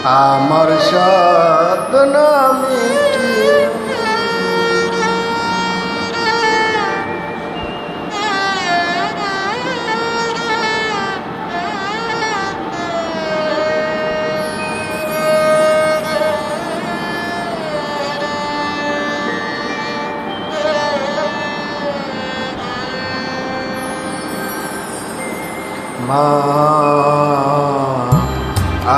আমার সাধনা মিটিল। মা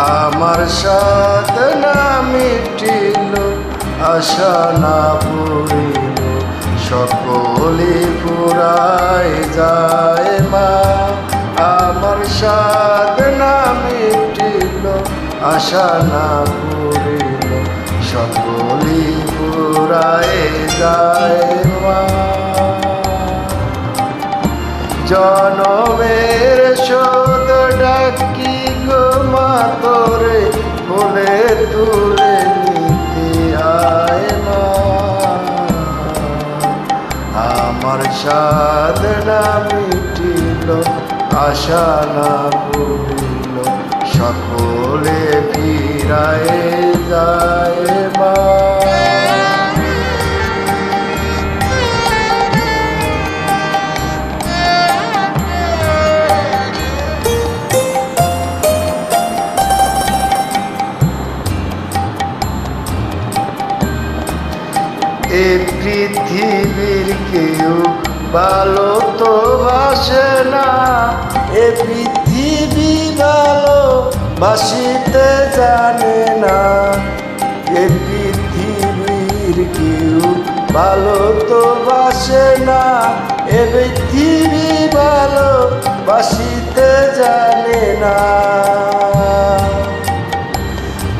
আমার সাধনা মিটিল, আশা না পুরিল, সকলে ফুরায় যায়। মা আমার সাধনা মিটিল, আশা না পুরিল, সকলে ফুরায় যায়। মা জনমের শোধ ডাকি গো মা তোরে, বলে তুলে নিতে আয় মা। আমার সাধনা মিটিল, আশা না পুরিল, সকলে ফিরায় যায় মা। এ পৃথিবীর কেউ ভালো তো বাসে না, এ পৃথিবী ভালো বাসিতে জানে না। এ পৃথিবীর কেউ ভালো তো বাসে না, এ পৃথিবী ভালো বাসিতে জানে না।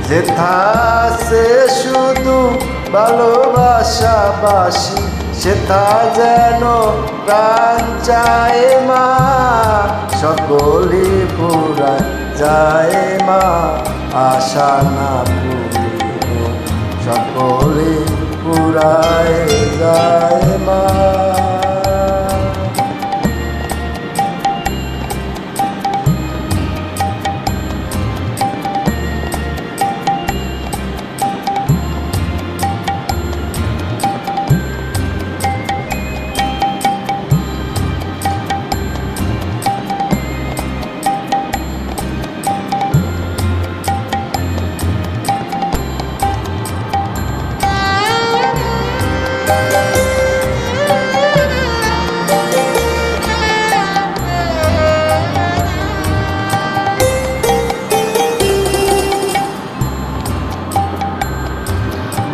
যেথা সে শুধু ভালোবাসাবাসি, সেথা যেন প্রাণ চায় মা, সকলে পুরা যায় মা। আশা না পুরিল, সকলে পুরায় যায় মা।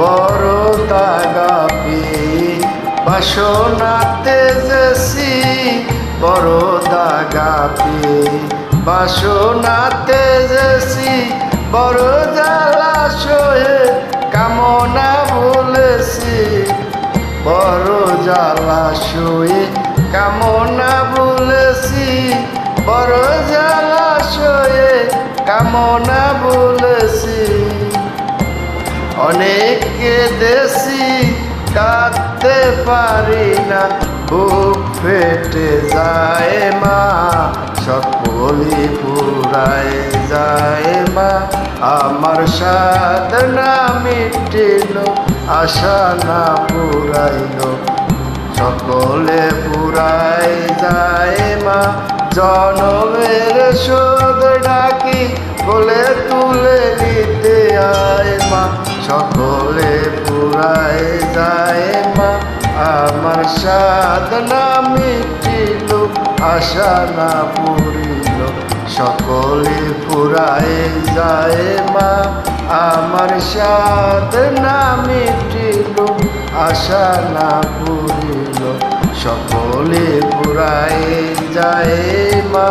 বড় দাগা পেয়ে বাসনাতে যেছি, বড় দাগা পেয়ে বাসনাতে যেছি, বড় জলাশয়ে কামনা বলেছি, বড় জলাশয়ে কামনা বলেছি, বড় জলাশয়ে কামনা বলেছি। অনেকে দেশি কাঁদতে পারি না, বুক ফেটে যায় মা, সকলে পুরায় যায় মা। আমার সাধনা মিটিল, আশা না পুরাইল, সকলে পুরায় যায় মা। জনমের শোধ ডাকি বলে তুলে নিতে আয় মা, সকলে পুরায় যায় মা। আমার সাধনা মিটিল, আশা না পুরিল, সকলে পুরায় যায় মা। আমার সাধনা মিটিল, আশা না পুরিল, সকলে পুরায় যায় মা।